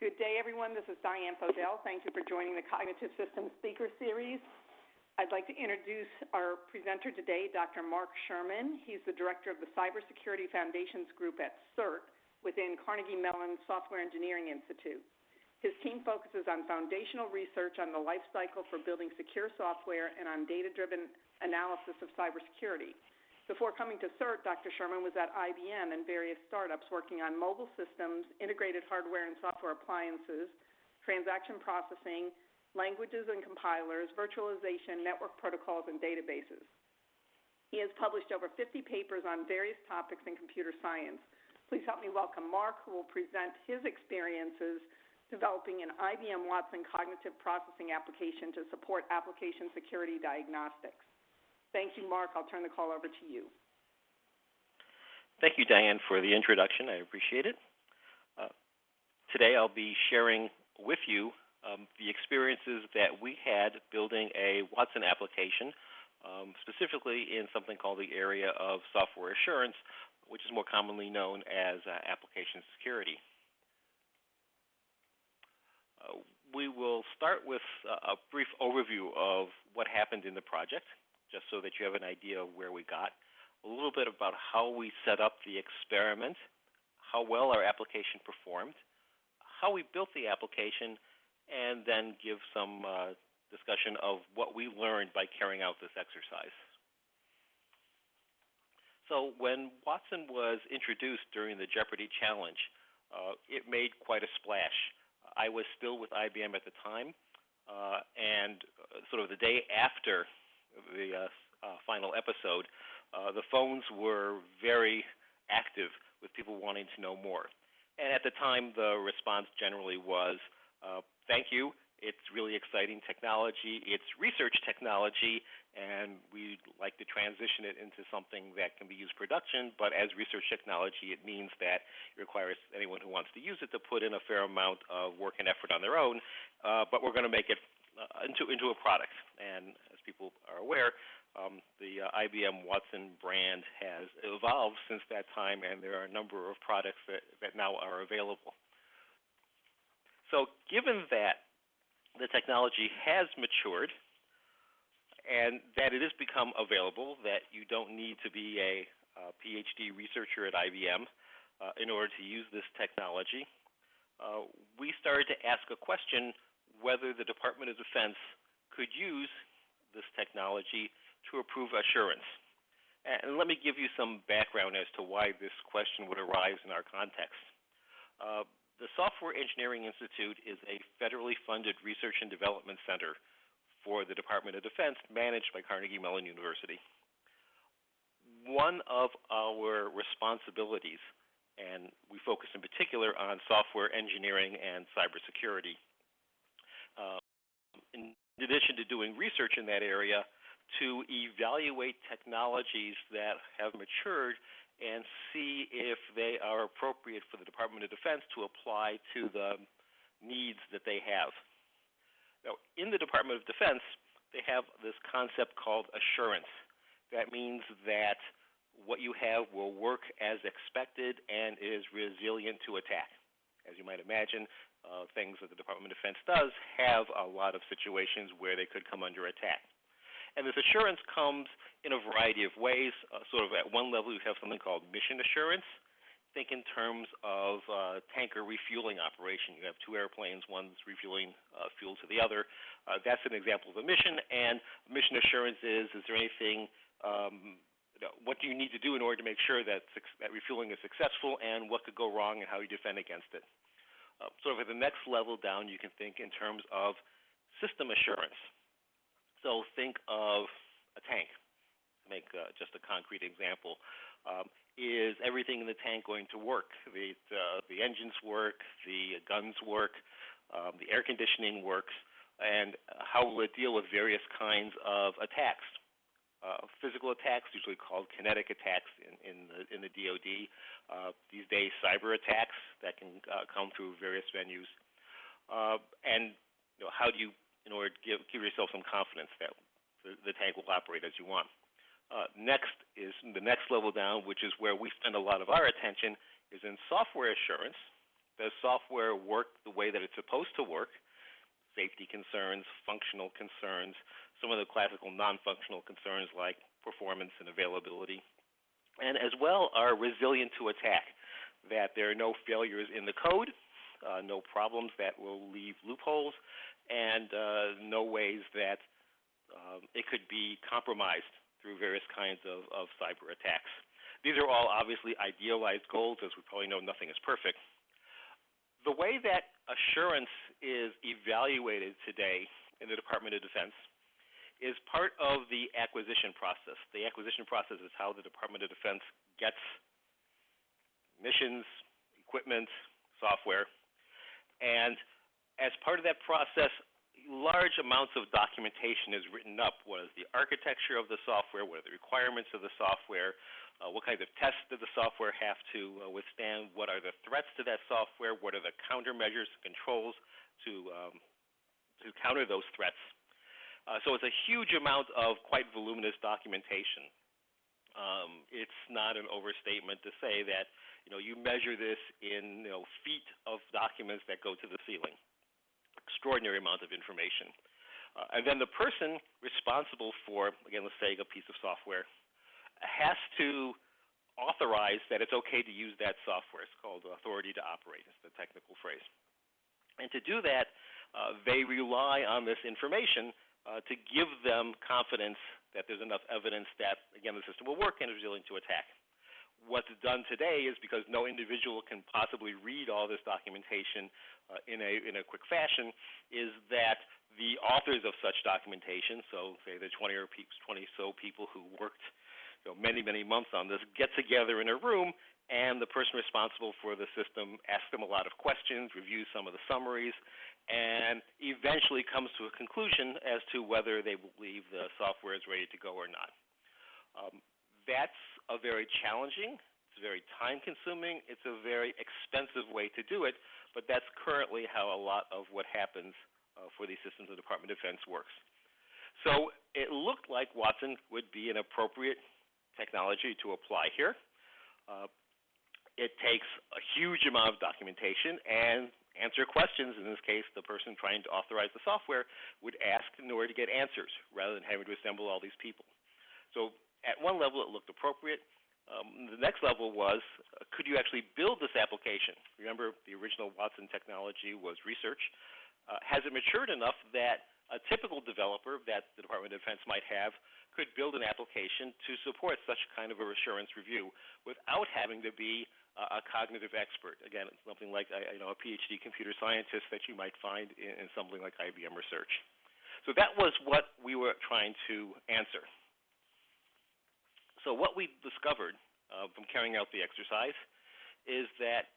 Good day, everyone. This is Diane Podell. Thank you for joining the Cognitive Systems Speaker Series. I'd like to introduce our presenter today, Dr. Mark Sherman. He's the director of the Cybersecurity Foundations Group at CERT within Carnegie Mellon Software Engineering Institute. His team focuses on foundational research on the life cycle for building secure software and on data-driven analysis of cybersecurity. Before coming to CERT, Dr. Sherman was at IBM and various startups working on mobile systems, integrated hardware and software appliances, transaction processing, languages and compilers, virtualization, network protocols, and databases. He has published over 50 papers on various topics in computer science. Please help me welcome Mark, who will present his experiences developing an IBM Watson cognitive processing application to support application security diagnostics. Thank you, Mark. I'll turn the call over to you. Thank you, Diane, for the introduction. I appreciate it. Today I'll be sharing with you the experiences that we had building a Watson application, specifically in something called the area of software assurance, which is more commonly known as application security. We will start with a brief overview of what happened in the project, just so that you have an idea of where we got, a little bit about how we set up the experiment, how well our application performed, how we built the application, and then give some discussion of what we learned by carrying out this exercise. So when Watson was introduced during the Jeopardy Challenge, it made quite a splash. I was still with IBM at the time, and sort of the day after the final episode, the phones were very active with people wanting to know more. And at the time, the response generally was, thank you, it's really exciting technology, it's research technology, and we'd like to transition it into something that can be used production, but as research technology, it means that it requires anyone who wants to use it to put in a fair amount of work and effort on their own, but we're going to make it into a product. And as people are aware, the IBM Watson brand has evolved since that time, and there are a number of products that now are available. So given that the technology has matured and that it has become available, that you don't need to be a PhD researcher at IBM in order to use this technology, we started to ask a question whether the Department of Defense could use this technology to improve assurance. And let me give you some background as to why this question would arise in our context. The Software Engineering Institute is a federally funded research and development center for the Department of Defense managed by Carnegie Mellon University. One of our responsibilities, and we focus in particular on software engineering and cybersecurity, in addition to doing research in that area, to evaluate technologies that have matured and see if they are appropriate for the Department of Defense to apply to the needs that they have. Now, in the Department of Defense, they have this concept called assurance. That means that what you have will work as expected and is resilient to attack. As you might imagine, things that the Department of Defense does have a lot of situations where they could come under attack. And this assurance comes in a variety of ways. Sort of at one level, you have something called mission assurance. Think in terms of tanker refueling operation. You have two airplanes, one's refueling fuel to the other. That's an example of a mission. And mission assurance is there anything, what do you need to do in order to make sure that refueling is successful, and what could go wrong and how you defend against it. Sort of at the next level down, you can think in terms of system assurance. So think of a tank, to make just a concrete example. Is everything in the tank going to work? The engines work, the guns work, the air conditioning works, and how will it deal with various kinds of attacks? Physical attacks, usually called kinetic attacks in the DoD. These days, cyber attacks that can come through various venues. And how do you, in order to give yourself some confidence that the tank will operate as you want? Next is the next level down, which is where we spend a lot of our attention, is in software assurance. the software work the way that it's supposed to work, safety concerns, functional concerns, some of the classical non-functional concerns like performance and availability, and as well are resilient to attack, that there are no failures in the code, no problems that will leave loopholes, and no ways that it could be compromised through various kinds of cyber attacks. These are all obviously idealized goals. As we probably know, nothing is perfect. The way that assurance is evaluated today in the Department of Defense is part of the acquisition process. The acquisition process is how the Department of Defense gets missions, equipment, software, and as part of that process, large amounts of documentation is written up. What is the architecture of the software? What are the requirements of the software? What kinds of tests does the software have to withstand? What are the threats to that software? What are the countermeasures, controls to counter those threats? So it's a huge amount of quite voluminous documentation. It's not an overstatement to say that you measure this in feet of documents that go to the ceiling. Extraordinary amount of information. And then the person responsible for, again, let's say a piece of software, has to authorize that it's okay to use that software. It's called authority to operate. It's the technical phrase. And to do that, they rely on this information to give them confidence that there's enough evidence that, again, the system will work and is resilient to attack. What's done today is, because no individual can possibly read all this documentation in a quick fashion, is that the authors of such documentation, so say the 20 so people who worked many months on this, get together in a room, and the person responsible for the system asks them a lot of questions, reviews some of the summaries, and eventually comes to a conclusion as to whether they believe the software is ready to go or not. That's a very challenging, it's very time-consuming, it's a very expensive way to do it, but that's currently how a lot of what happens for these systems of the Department of Defense works. So it looked like Watson would be an appropriate technology to apply here. It takes a huge amount of documentation and answer questions. In this case, the person trying to authorize the software would ask in order to get answers rather than having to assemble all these people. So at one level, it looked appropriate. The next level was, could you actually build this application? Remember, the original Watson technology was research. Has it matured enough that a typical developer that the Department of Defense might have could build an application to support such kind of a assurance review without having to be a cognitive expert? Again, it's something like a PhD computer scientist that you might find in something like IBM Research. So that was what we were trying to answer. So what we discovered from carrying out the exercise is that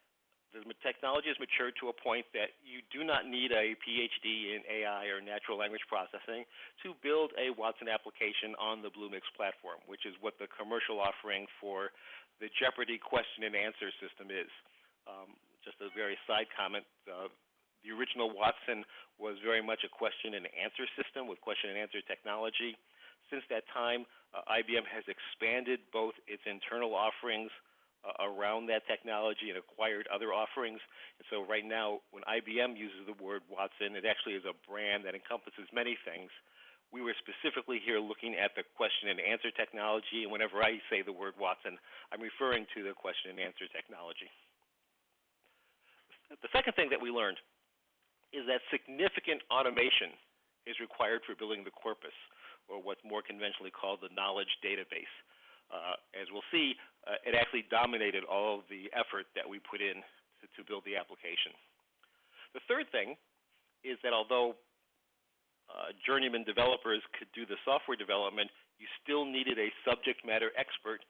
the technology has matured to a point that you do not need a PhD in AI or natural language processing to build a Watson application on the Bluemix platform, which is what the commercial offering for the Jeopardy question and answer system is. Just a very side comment, the original Watson was very much a question and answer system with question and answer technology. Since that time, IBM has expanded both its internal offerings around that technology and acquired other offerings. And so right now, when IBM uses the word Watson, it actually is a brand that encompasses many things. We were specifically here looking at the question and answer technology, and whenever I say the word Watson, I'm referring to the question and answer technology. The second thing that we learned is that significant automation is required for building the corpus, or what's more conventionally called the knowledge database. As we'll see, it actually dominated all of the effort that we put in to build the application. The third thing is that although journeyman developers could do the software development, you still needed a subject matter expert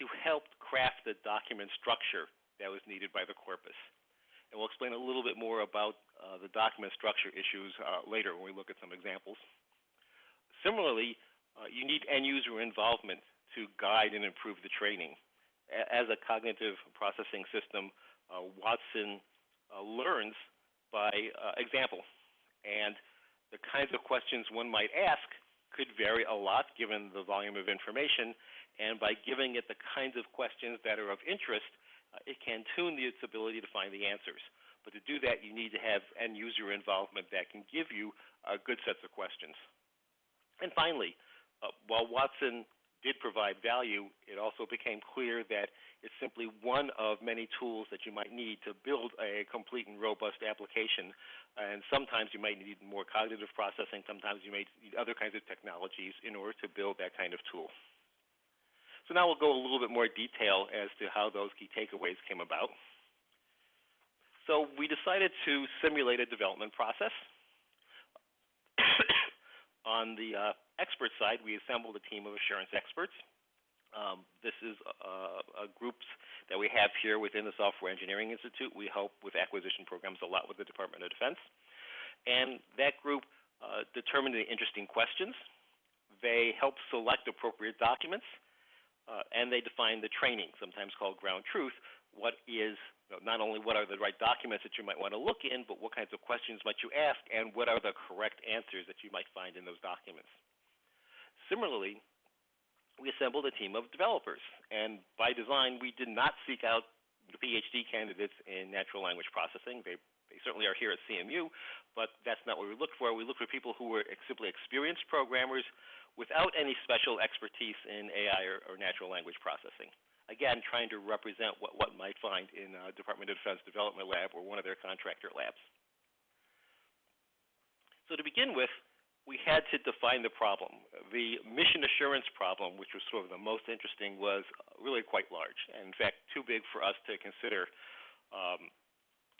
to help craft the document structure that was needed by the corpus. And we'll explain a little bit more about the document structure issues later when we look at some examples. Similarly, you need end-user involvement to guide and improve the training. As a cognitive processing system, Watson learns by example, and the kinds of questions one might ask could vary a lot given the volume of information, and by giving it the kinds of questions that are of interest, it can tune its ability to find the answers. But to do that, you need to have end-user involvement that can give you good sets of questions. And finally, while Watson did provide value, it also became clear that it's simply one of many tools that you might need to build a complete and robust application. And sometimes you might need more cognitive processing. Sometimes you may need other kinds of technologies in order to build that kind of tool. So now we'll go a little bit more detail as to how those key takeaways came about. So we decided to simulate a development process. On the expert side, we assembled a team of assurance experts. This is groups that we have here within the Software Engineering Institute. We help with acquisition programs a lot with the Department of Defense. And that group determined the interesting questions. They helped select appropriate documents, and they defined the training, sometimes called ground truth. What is, not only what are the right documents that you might want to look in, but what kinds of questions might you ask, and what are the correct answers that you might find in those documents. Similarly, we assembled a team of developers, and by design, we did not seek out PhD candidates in natural language processing. They certainly are here at CMU, but that's not what we looked for. We looked for people who were simply experienced programmers without any special expertise in AI or natural language processing. Again, trying to represent what one might find in a Department of Defense Development Lab or one of their contractor labs. So to begin with, we had to define the problem. The mission assurance problem, which was sort of the most interesting, was really quite large, and in fact, too big for us to consider.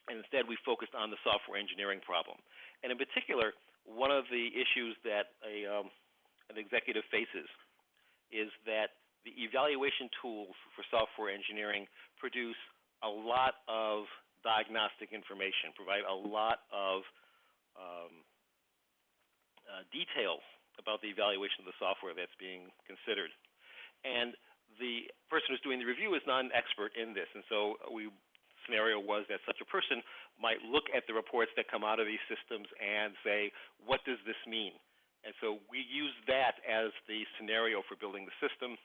And instead, we focused on the software engineering problem. And in particular, one of the issues that an executive faces is that the evaluation tools for software engineering produce a lot of diagnostic information, provide a lot of details about the evaluation of the software that's being considered. And the person who's doing the review is not an expert in this, and so scenario was that such a person might look at the reports that come out of these systems and say, what does this mean? And so we used that as the scenario for building the system.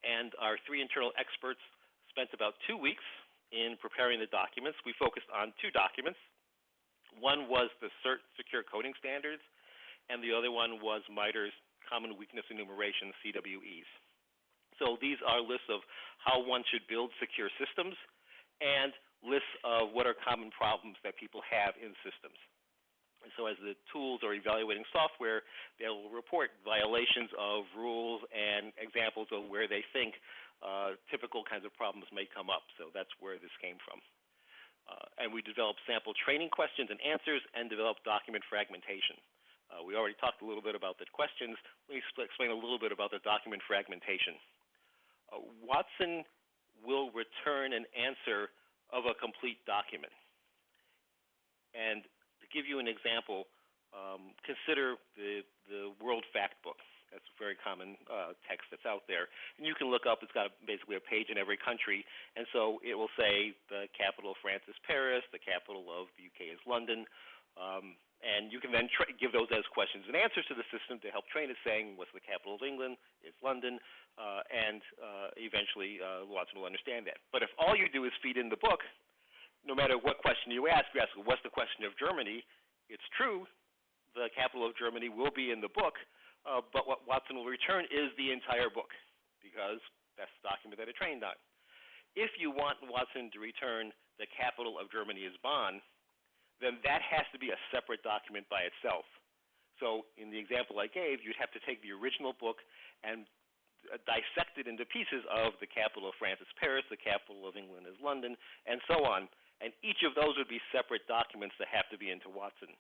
And our 3 internal experts spent about 2 weeks in preparing the documents. We focused on 2 documents. One was the CERT Secure Coding Standards, and the other one was MITRE's Common Weakness Enumeration, CWEs. So these are lists of how one should build secure systems and lists of what are common problems that people have in systems. And so as the tools are evaluating software, they will report violations of rules and examples of where they think typical kinds of problems may come up. So that's where this came from. And we developed sample training questions and answers and developed document fragmentation. We already talked a little bit about the questions. Let me explain a little bit about the document fragmentation. Watson will return an answer of a complete document. And to give you an example, consider the World Fact Book. That's a very common text that's out there. And you can look up, it's got basically a page in every country, and so it will say the capital of France is Paris, the capital of the UK is London, and you can then give those as questions and answers to the system to help train it, saying what's the capital of England, it's London, and eventually Watson will understand that. But if all you do is feed in the book, no matter what question you ask what's the question of Germany, it's true, the capital of Germany will be in the book, but what Watson will return is the entire book, because that's the document that it trained on. If you want Watson to return the capital of Germany is Bonn, then that has to be a separate document by itself. So in the example I gave, you'd have to take the original book and dissect it into pieces of the capital of France is Paris, the capital of England is London, and so on. And each of those would be separate documents that have to be into Watson.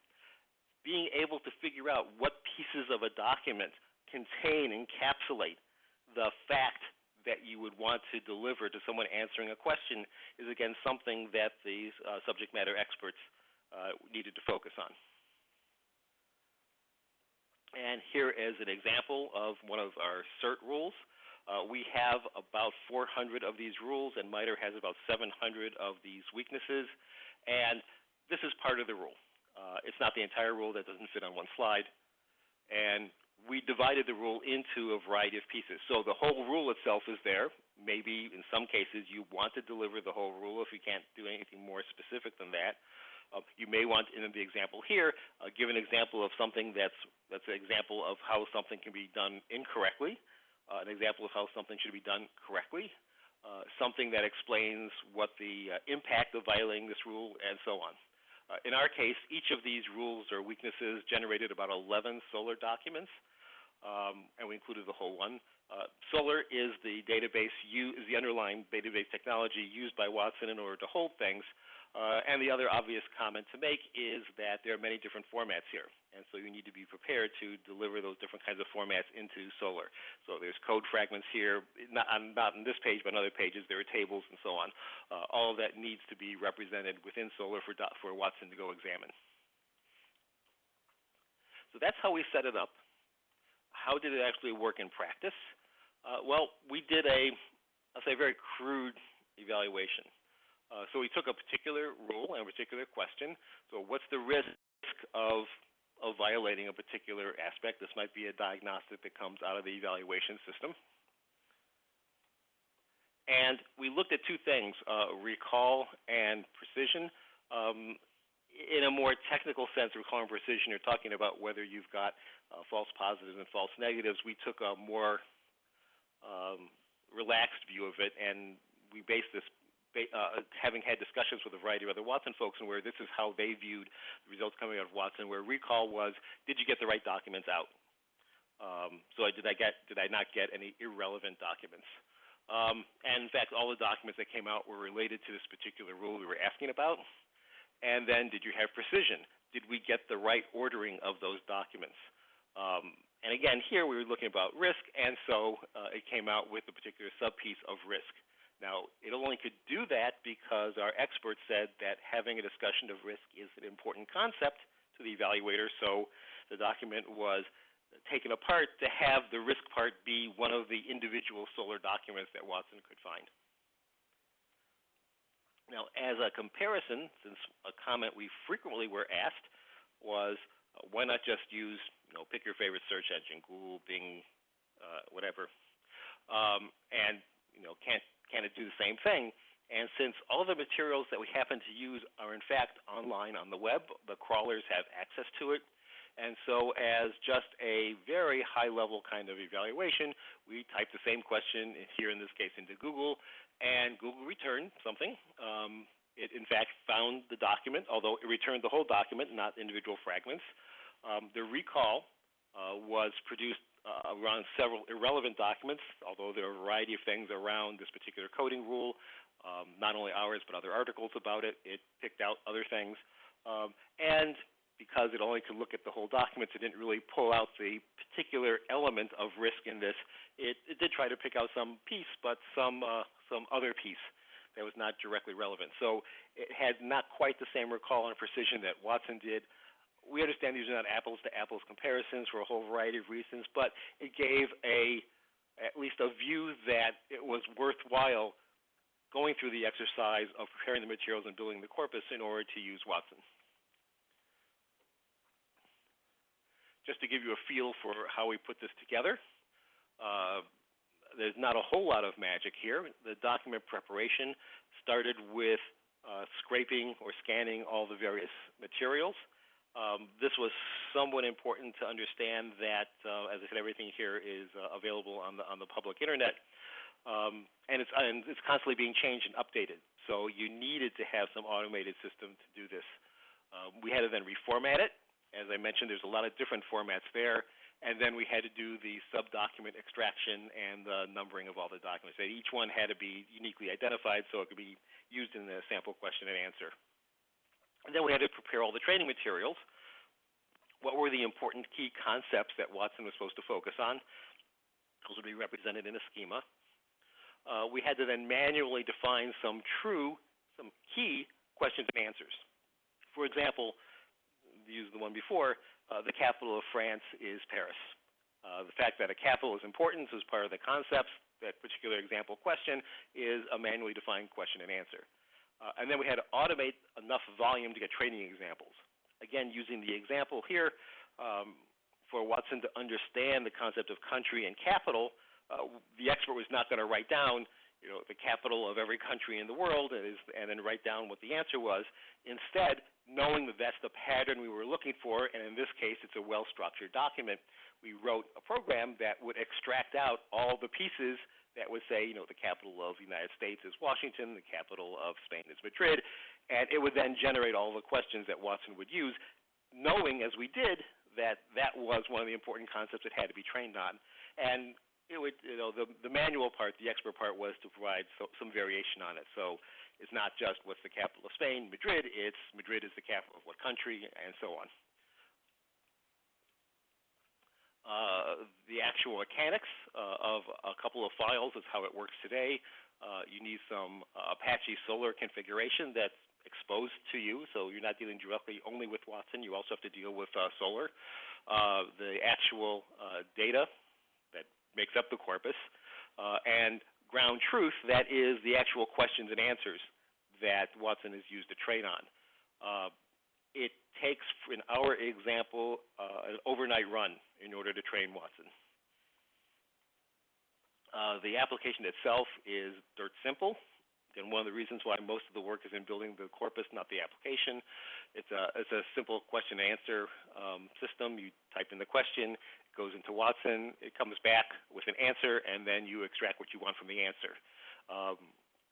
Being able to figure out what pieces of a document contain, encapsulate the fact that you would want to deliver to someone answering a question is, again, something that these subject matter experts needed to focus on. And here is an example of one of our CERT rules. We have about 400 of these rules, and MITRE has about 700 of these weaknesses. And this is part of the rule. It's not the entire rule. That doesn't fit on one slide. And we divided the rule into a variety of pieces. So the whole rule itself is there. maybe in some cases you want to deliver the whole rule if you can't do anything more specific than that. You may want, in the example here, give an example of something that's an example of how something can be done incorrectly, an example of how something should be done correctly, something that explains what the impact of violating this rule, and so on. In our case, each of these rules or weaknesses generated about 11 Solar documents, and we included the whole one. Solar is the database, is the underlying database technology used by Watson in order to hold things. And the other obvious comment to make is that there are many different formats here, and so you need to be prepared to deliver those different kinds of formats into Solar. So there's code fragments here, not on this page, but on other pages. There are tables and so on. All of that needs to be represented within Solar for Watson to go examine. So that's how we set it up. How did it actually work in practice? Well, we did I'll say, very crude evaluation. So we took a particular rule and a particular question. So what's the risk of violating a particular aspect? This might be a diagnostic that comes out of the evaluation system. And we looked at two things, recall and precision. In a more technical sense, recall and precision, you're talking about whether you've got false positives and false negatives. We took a more relaxed view of it, and we based this having had discussions with a variety of other Watson folks, and where this is how they viewed the results coming out of Watson, where recall was, did you get the right documents out? So did I not get any irrelevant documents? And in fact, all the documents that came out were related to this particular rule we were asking about. And then, did you have precision? Did we get the right ordering of those documents? And again, here we were looking about risk, and so it came out with a particular subpiece of risk. Now, it only could do that because our experts said that having a discussion of risk is an important concept to the evaluator, so the document was taken apart to have the risk part be one of the individual Solar documents that Watson could find. Now, as a comparison, since a comment we frequently were asked was, why not just use, pick your favorite search engine, Google, Bing, whatever, and, can it do the same thing? And since all the materials that we happen to use are in fact online on the web, the crawlers have access to it. And so as just a very high-level kind of evaluation, we typed the same question, here in this case into Google, and Google returned something. It, in fact, found the document, although it returned the whole document, not individual fragments. The recall was produced around several irrelevant documents, although there are a variety of things around this particular coding rule, not only ours but other articles about it. It picked out other things. And because it only could look at the whole documents, it didn't really pull out the particular element of risk in this. It did try to pick out some piece, but some other piece that was not directly relevant. So it had not quite the same recall and precision that Watson did. We understand these are not apples-to-apples comparisons for a whole variety of reasons, but it gave at least a view that it was worthwhile going through the exercise of preparing the materials and building the corpus in order to use Watson. Just to give you a feel for how we put this together, there's not a whole lot of magic here. The document preparation started with scraping or scanning all the various materials. This was somewhat important to understand that, as I said, everything here is available on the public internet, and it's constantly being changed and updated. So you needed to have some automated system to do this. We had to then reformat it. As I mentioned, there's a lot of different formats there, and then we had to do the sub-document extraction and the numbering of all the documents. Each one had to be uniquely identified so it could be used in the sample question and answer. And then we had to prepare all the training materials. What were the important key concepts that Watson was supposed to focus on? Those would be represented in a schema. We had to then manually define some key questions and answers. For example, use the one before, the capital of France is Paris. The fact that a capital is important is part of the concepts. That particular example question is a manually defined question and answer. And then we had to automate enough volume to get training examples. Again, using the example here, for Watson to understand the concept of country and capital, the expert was not going to write down, the capital of every country in the world and then write down what the answer was. Instead, knowing that that's the pattern we were looking for, and in this case it's a well-structured document, we wrote a program that would extract out all the pieces that would say, the capital of the United States is Washington, the capital of Spain is Madrid, and it would then generate all the questions that Watson would use, knowing, as we did, that that was one of the important concepts it had to be trained on. And it would, the manual part, the expert part, was to provide some variation on it. So it's not just what's the capital of Spain, Madrid, it's Madrid is the capital of what country, and so on. The actual mechanics of a couple of files is how it works today. You need some Apache Solr configuration that's exposed to you, so you're not dealing directly only with Watson. You also have to deal with Solr. The actual data that makes up the corpus, and ground truth, that is the actual questions and answers that Watson is used to train on. It takes, in our example, an overnight run in order to train Watson. The application itself is dirt simple. And one of the reasons why most of the work is in building the corpus, not the application. It's a simple question and answer system. You type in the question, it goes into Watson, it comes back with an answer, and then you extract what you want from the answer.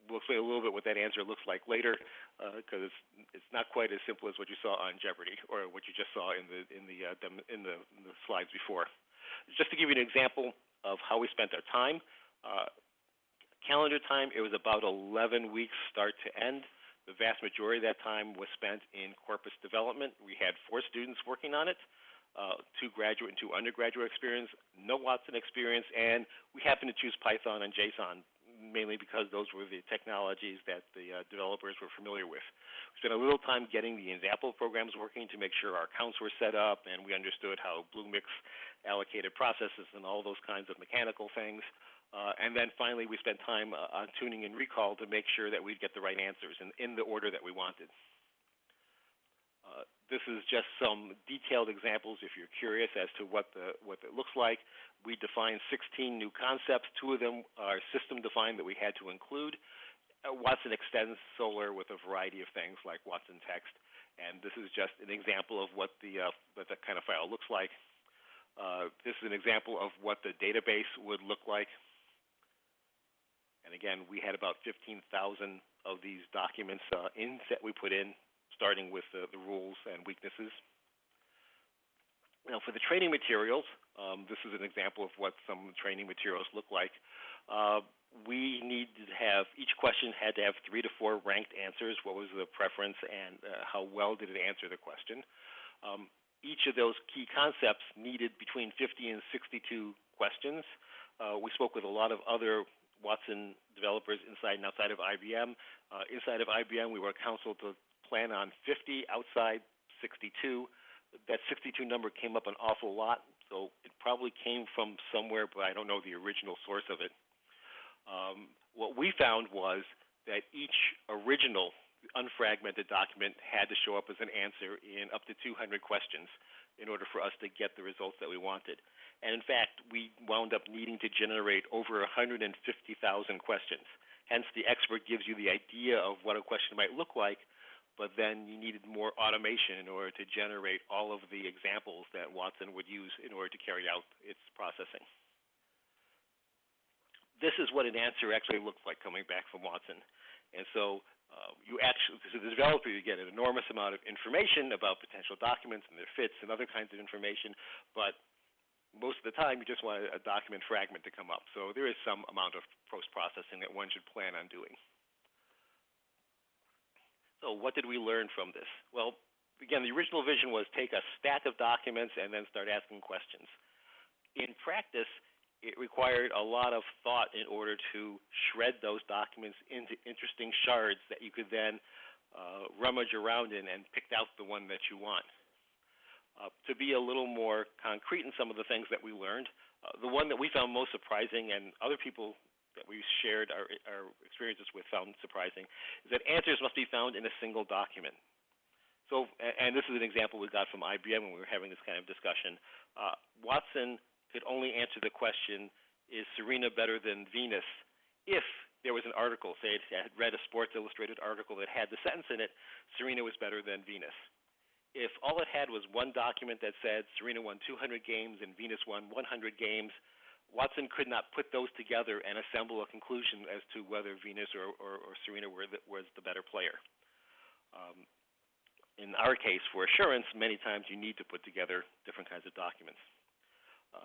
We'll say a little bit what that answer looks like later, because it's not quite as simple as what you saw on Jeopardy or what you just saw in the slides before. Just to give you an example of how we spent our time. Calendar time, it was about 11 weeks start to end. The vast majority of that time was spent in corpus development. We had 4 students working on it, 2 graduate and 2 undergraduate experience, no Watson experience, and we happened to choose Python and JSON, mainly because those were the technologies that the developers were familiar with. We spent a little time getting the example programs working to make sure our counts were set up and we understood how Bluemix allocated processes and all those kinds of mechanical things. And then finally, we spent time on tuning and recall to make sure that we'd get the right answers in the order that we wanted. This is just some detailed examples if you're curious as to what it looks like. We defined 16 new concepts. 2 of them are system-defined that we had to include. Watson extends Solr with a variety of things like Watson text. And this is just an example of what that kind of file looks like. This is an example of what the database would look like. And again, we had about 15,000 of these documents that we put in, starting with the rules and weaknesses. Now, for the training materials, this is an example of what some training materials look like. We needed to have, each question had to have 3 to 4 ranked answers. What was the preference and how well did it answer the question? Each of those key concepts needed between 50 and 62 questions. We spoke with a lot of other Watson developers inside and outside of IBM. Inside of IBM, we were counseled to plan on 50, outside 62. That 62 number came up an awful lot, so it probably came from somewhere, but I don't know the original source of it. What we found was that each original unfragmented document had to show up as an answer in up to 200 questions in order for us to get the results that we wanted. And in fact, we wound up needing to generate over 150,000 questions. Hence, the expert gives you the idea of what a question might look like, but then you needed more automation in order to generate all of the examples that Watson would use in order to carry out its processing. This is what an answer actually looks like coming back from Watson. And so as a developer, you get an enormous amount of information about potential documents and their fits and other kinds of information, but most of the time, you just want a document fragment to come up. So there is some amount of post-processing that one should plan on doing. So what did we learn from this? Well, again, the original vision was take a stack of documents and then start asking questions. In practice, it required a lot of thought in order to shred those documents into interesting shards that you could then rummage around in and pick out the one that you want. To be a little more concrete in some of the things that we learned, the one that we found most surprising, and other people that we shared our experiences with found surprising, is that answers must be found in a single document. So, and this is an example we got from IBM when we were having this kind of discussion. Watson could only answer the question, is Serena better than Venus, if there was an article, say it had read a Sports Illustrated article that had the sentence in it, Serena was better than Venus. If all it had was one document that said Serena won 200 games and Venus won 100 games, Watson could not put those together and assemble a conclusion as to whether Venus or Serena was the better player. In our case, for assurance, many times you need to put together different kinds of documents.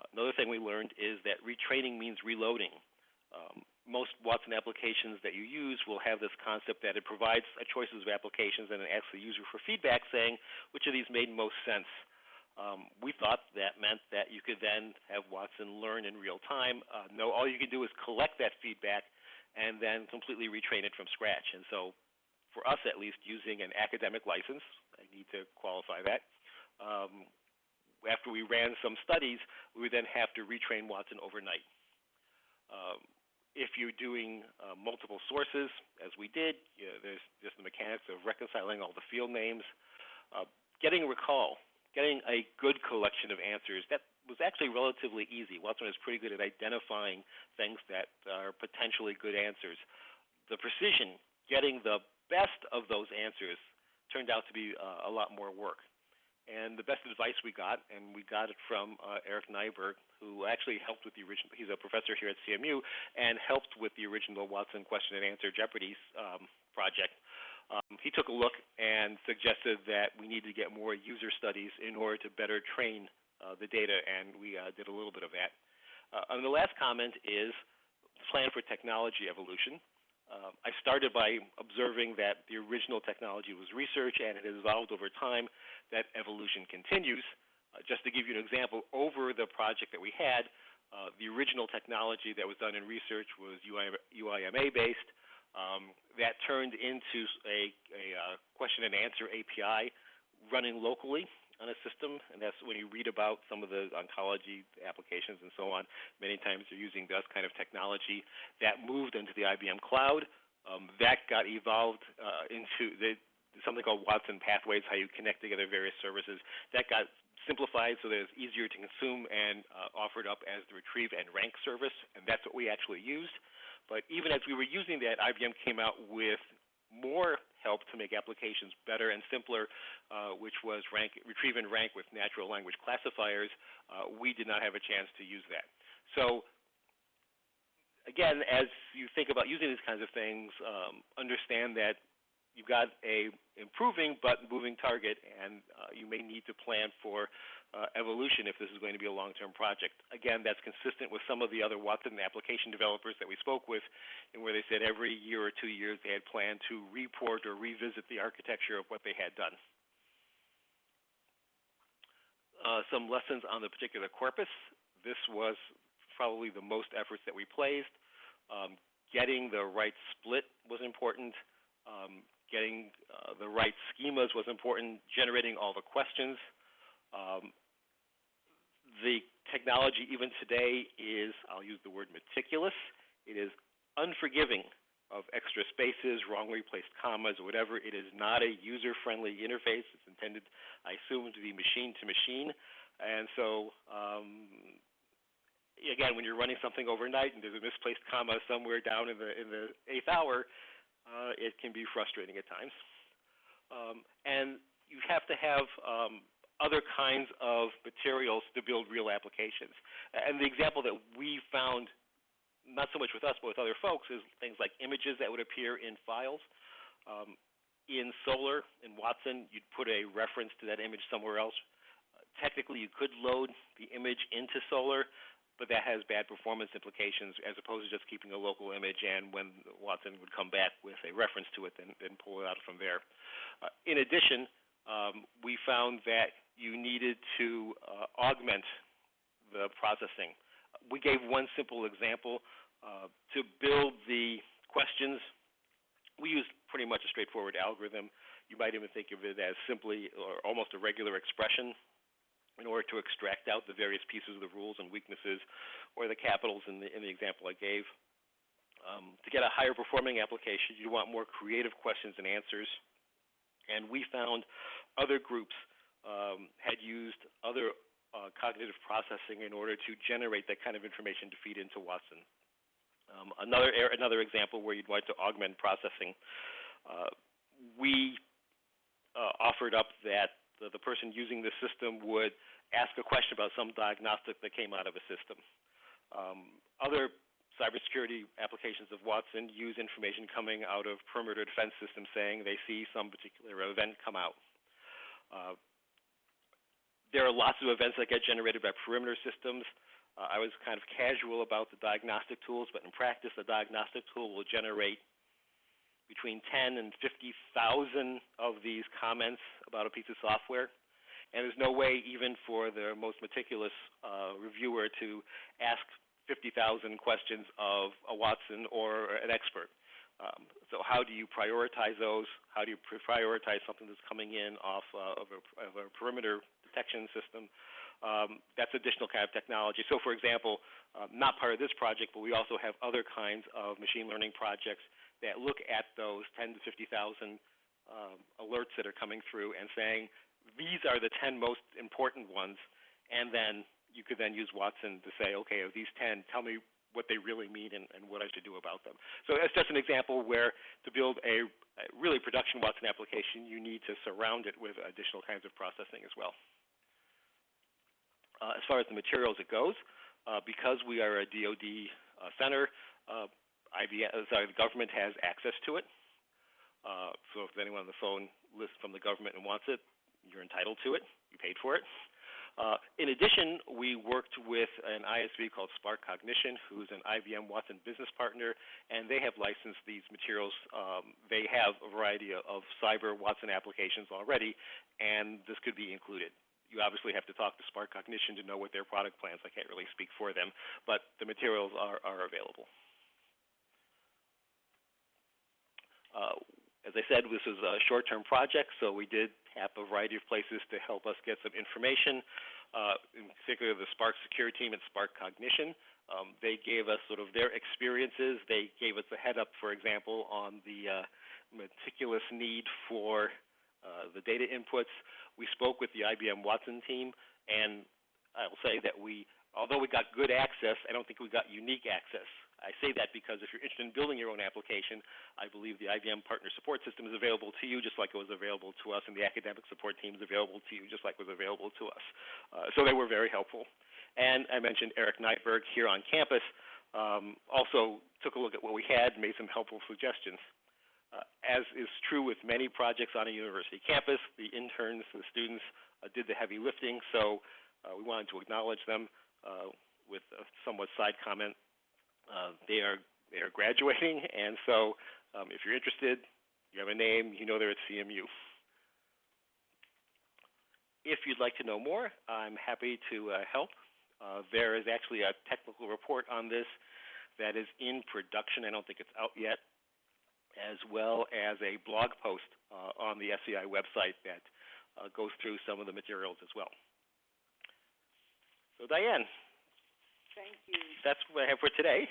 Another thing we learned is that retraining means reloading. Most Watson applications that you use will have this concept that it provides a choices of applications and it asks the user for feedback saying which of these made most sense. We thought that meant that you could then have Watson learn in real time. No, all you can do is collect that feedback and then completely retrain it from scratch. And so for us at least, using an academic license, I need to qualify that, after we ran some studies, we would then have to retrain Watson overnight. If you're doing multiple sources, as we did, there's just the mechanics of reconciling all the field names. Getting a good collection of answers, that was actually relatively easy. Watson is pretty good at identifying things that are potentially good answers. The precision, getting the best of those answers, turned out to be a lot more work. And the best advice we got, and we got it from Eric Nyberg, who actually helped with the original, he's a professor here at CMU, and helped with the original Watson question and answer Jeopardy project. He took a look and suggested that we need to get more user studies in order to better train the data, and we did a little bit of that. And the last comment is plan for technology evolution. I started by observing that the original technology was research and it has evolved over time. That evolution continues. Just to give you an example, over the project that we had, the original technology that was done in research was UIMA-based. That turned into a question and answer API running locally on a system, and that's when you read about some of the oncology applications and so on. Many times they're using this kind of technology. That moved into the IBM cloud. That got evolved into something called Watson Pathways, how you connect together various services. That got simplified so that it's easier to consume and offered up as the retrieve and rank service, and that's what we actually used. But even as we were using that, IBM came out with more help to make applications better and simpler, which was retrieve and rank with natural language classifiers. We did not have a chance to use that. So again, as you think about using these kinds of things, understand that you've got a improving but moving target, and you may need to plan for evolution if this is going to be a long-term project. Again, that's consistent with some of the other Watson application developers that we spoke with, and where they said every year or 2 years they had planned to report or revisit the architecture of what they had done. Some lessons on the particular corpus. This was probably the most efforts that we placed. Getting the right split was important. Getting the right schemas was important. Generating all the questions. The technology even today is, I'll use the word meticulous. It is unforgiving of extra spaces, wrongly placed commas, or whatever. It is not a user-friendly interface. It's intended, I assume, to be machine to machine. And so, again, when you're running something overnight and there's a misplaced comma somewhere down in the 8th hour, it can be frustrating at times. And you have to have other kinds of materials to build real applications. And the example that we found, not so much with us but with other folks, is things like images that would appear in files. In Solr, in Watson, you'd put a reference to that image somewhere else. Technically, you could load the image into Solr, but that has bad performance implications as opposed to just keeping a local image, and when Watson would come back with a reference to it, then pull it out from there. In addition, we found that you needed to augment the processing. We gave one simple example. To build the questions, we used pretty much a straightforward algorithm. You might even think of it as simply or almost a regular expression in order to extract out the various pieces of the rules and weaknesses or the capitals in the example I gave. To get a higher performing application, you want more creative questions and answers. And we found other groups had used other cognitive processing in order to generate that kind of information to feed into Watson. Another example where you'd want to augment processing, we offered up that the person using the system would ask a question about some diagnostic that came out of a system. Other cybersecurity applications of Watson use information coming out of perimeter defense systems saying they see some particular event come out. There are lots of events that get generated by perimeter systems. I was kind of casual about the diagnostic tools, but in practice, the diagnostic tool will generate between 10 and 50,000 of these comments about a piece of software. And there's no way even for the most meticulous reviewer to ask 50,000 questions of a Watson or an expert. So how do you prioritize those? How do you prioritize something that's coming in off of a perimeter detection system? That's additional kind of technology. So for example, not part of this project, but we also have other kinds of machine learning projects that look at those 10 to 50,000 alerts that are coming through and saying, these are the 10 most important ones, and then you could then use Watson to say, okay, of these 10, tell me what they really mean and what I should do about them. So that's just an example where to build a really production Watson application, you need to surround it with additional kinds of processing as well. As far as the materials it goes, because we are a DoD center, the government has access to it. So if anyone on the phone lists from the government and wants it, you're entitled to it. You paid for it. In addition, we worked with an ISV called Spark Cognition, who's an IBM Watson business partner, and they have licensed these materials. They have a variety of cyber Watson applications already, and this could be included. You obviously have to talk to Spark Cognition to know what their product plans. I can't really speak for them, but the materials are available. As I said, this was a short-term project, so we did tap a variety of places to help us get some information, in particular the Spark security team and Spark Cognition. They gave us sort of their experiences. They gave us a head-up, for example, on the meticulous need for the data inputs. We spoke with the IBM Watson team, and I will say that although we got good access, I don't think we got unique access. I say that because if you're interested in building your own application, I believe the IBM Partner Support System is available to you just like it was available to us, and the academic support team is available to you just like it was available to us. So they were very helpful. And I mentioned Eric Neitberg here on campus also took a look at what we had and made some helpful suggestions. As is true with many projects on a university campus, the interns, the students did the heavy lifting, so we wanted to acknowledge them with a somewhat side comment. They are graduating, and so if you're interested, you have a name, you know they're at CMU. If you'd like to know more, I'm happy to help. There is actually a technical report on this that is in production. I don't think it's out yet, as well as a blog post on the SCI website that goes through some of the materials as well. So Diane. Thank you. That's what I have for today.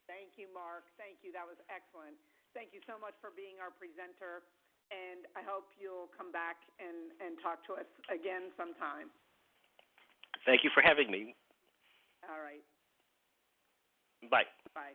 Thank you, Mark. Thank you. That was excellent. Thank you so much for being our presenter, and I hope you'll come back and talk to us again sometime. Thank you for having me. All right. Bye. Bye.